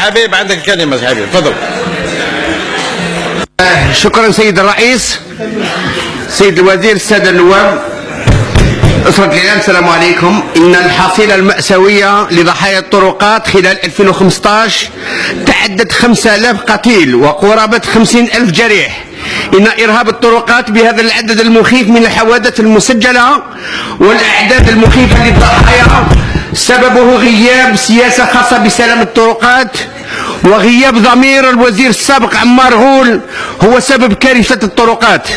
حبيب عندك كلمة حبيب، تفضل. شكرا سيد الرئيس، سيد الوزير، السادة النواب، أسرة الإعلام، السلام عليكم. إن الحصيلة المأساوية لضحايا الطرقات خلال 2015 تعدت 5000 قتيل وقرابة 50,000 جريح. إن إرهاب الطرقات بهذا العدد المخيف من الحوادث المسجلة والأعداد المخيفة للضحايا سببه غياب سياسة خاصة بسلامة الطرقات، وغياب ضمير الوزير السابق عمار غول هو سبب كارثة الطرقات.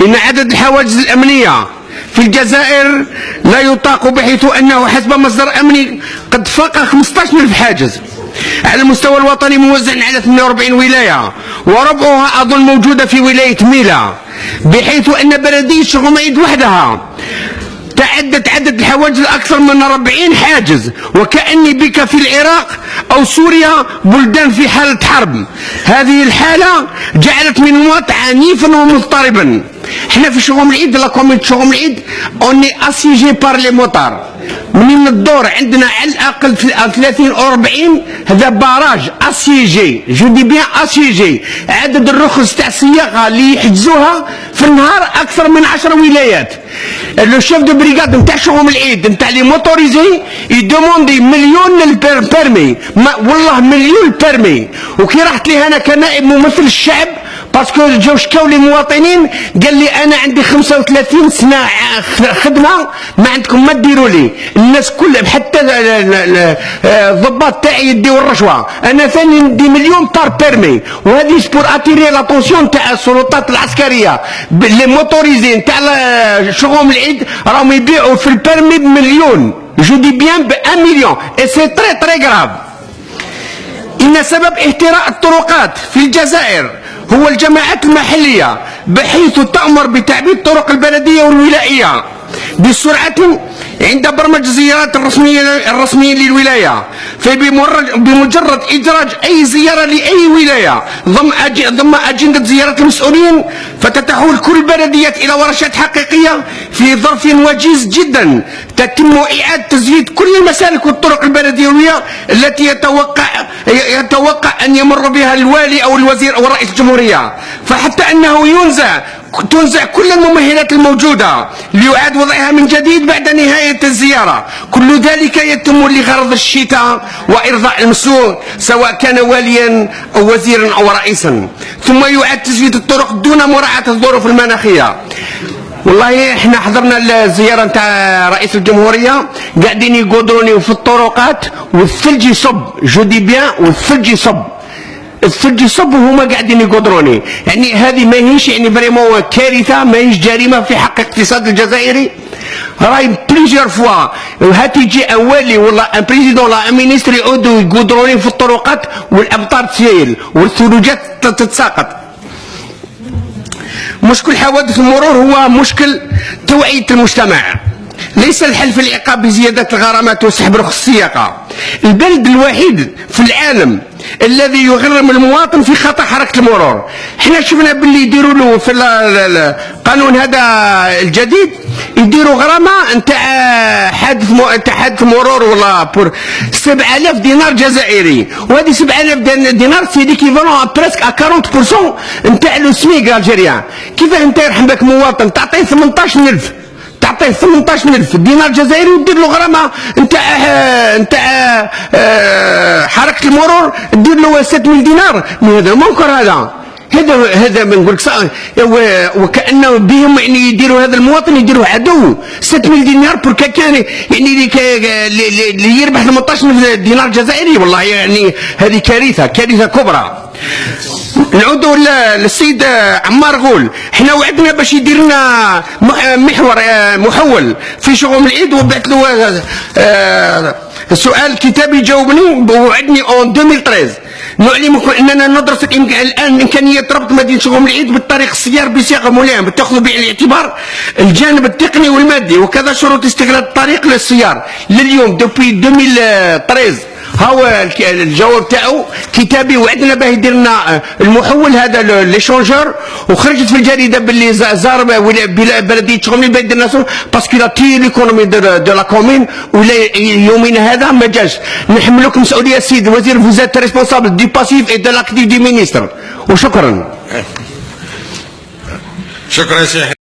إن عدد الحواجز الأمنية في الجزائر لا يطاق، بحيث أنه حسب مصدر أمني قد فاق 15,000 حاجز على المستوى الوطني، موزع على 48 ولاية، وربعها أظن موجودة في ولاية ميلا، بحيث أن بلدية شغميد وحدها تعدت عدد الحواجز أكثر من 40 حاجز، وكأني بك في العراق أو سوريا، بلدان في حالة حرب. هذه الحالة جعلت من المواطن عنيفا ومضطربا. احنا في شغم العيد، لا كوميت شغم العيد اوني اسيجي بار لي موتار. منين الدور عندنا على الاقل 30 او 40 هذا باراج اسيجي، جو دي بيان اسيجي. عدد الرخص تاع السياقه اللي يحجزوها في النهار اكثر من 10 ولايات. لو شيف دو بريغاد نتاع شغم العيد نتاع لي موتوريزي يدوموندي مليون للبيرمي، والله مليون بيرمي. وكي رحت لي انا كنائب ممثل الشعب باسكو جاو شكاو لي مواطنين، قال لي انا عندي 35 سنه خدمه، ما عندكم ما ديروا لي. الناس كلها حتى الضباط تاعي يديو الرشوه، انا ثاني ندي مليون بار بيرمي. وهذه بور اتيري لاتونسيون تاع السلطات العسكريه. لي موتوريزين تاع شغل العيد راهم يبيعوا في البيرمي بمليون، جو دي بيان ب 1 مليون، اي سي تري تري غراف. ان سبب اهتراء الطرقات في الجزائر هو الجماعات المحلية، بحيث تأمر بتعبيد الطرق البلدية والولائية بسرعة عند برمج الزيارات الرسمية للولاية. فبمجرد إدراج أي زيارة لأي ولاية ضمن أجندة زيارة المسؤولين، فتتحول كل البلديات إلى ورشات حقيقية في ظرف وجيز جدا. تتم إعادة تزويد كل المسالك والطرق البلديوية التي يتوقع أن يمر بها الوالي أو الوزير أو رئيس الجمهورية، فحتى أنه تنزع كل الممهدات الموجودة ليعاد وضعها من جديد بعد نهاية الزيارة. كل ذلك يتم لغرض الشتاء وإرضاء المسؤول، سواء كان واليا أو وزيرا أو رئيسا. ثم يعاد تزويد الطرق دون مراعاة الظروف المناخية. والله احنا حضرنا الزياره نتاع رئيس الجمهوريه، قاعدين يقودروني في الطرقات والثلج يصب، جو دي بيان والثلج يصب، الثلج يصب وهما قاعدين يقودروني. يعني هذه ماهيش يعني فريمون كارثه، ماهيش جريمه في حق الاقتصاد الجزائري. راي بليزيور فوا هاتي يجي اولي والله ان بريزيدون لا مينيستر يعودوا يقودروني في الطرقات والامطار تسيل والثلوجات تتساقط. مشكل حوادث المرور هو مشكل توعية المجتمع، ليس الحل في العقاب بزيادة الغرامات وسحب رخص السياقة. البلد الوحيد في العالم الذي يغرم المواطن في خطأ حركة المرور. احنا شفنا باللي يديروا له في القانون هذا الجديد، يديروا غرامة نتاع حادث مرور والله بور 7000 دينار جزائري، وهذه 7000 دينار سي ليكيفالون بريسك 40% نتاع لو سميك الجيريان. كيفاه انت يرحم بك مواطن تعطيه 18,000 تعطيه 18,000 دينار جزائري ودير له غرامه نتاع حركه المرور دير له 7,000 دينار؟ هذا منكر، هذا ما نقول لك وكانه بهم يعني يديروا هذا المواطن يديروه عدو. 7,000 دينار بور كان يعني اللي يربح 18,000 دينار جزائري، والله يعني هذه كارثه كبرى. نعودوا للسيد عمار غول، احنا وعدنا باش يدير لنا محول في شغل العيد، وبعث له سؤال كتابي جاوبني ووعدني اون 2013 نعلمكم اننا ندرس الان امكانيه ربط مدينه شغوم العيد بالطريق السيار بصيغه ملائمه تاخذ بعين الاعتبار الجانب التقني والمادي، وكذا شروط استغلال الطريق للسيار. لليوم دوبي 2013 هو الجواب تاعو كتابي، وعدنا باه يدير لنا المحول هذا ليشونجور، وخرجت في الجريده باللي زار بلديه شغوم باه يدير لنا باسكو لا تي ليكونومي دو لا كومين، ولا يومنا هذا ما جاش. نحملكم مسؤوليه السيد الوزير، فوزات ريسبونسابل دي باسيف اي دو لاكتيف دي مينيستر. وشكرا. شكرا يا شيخ.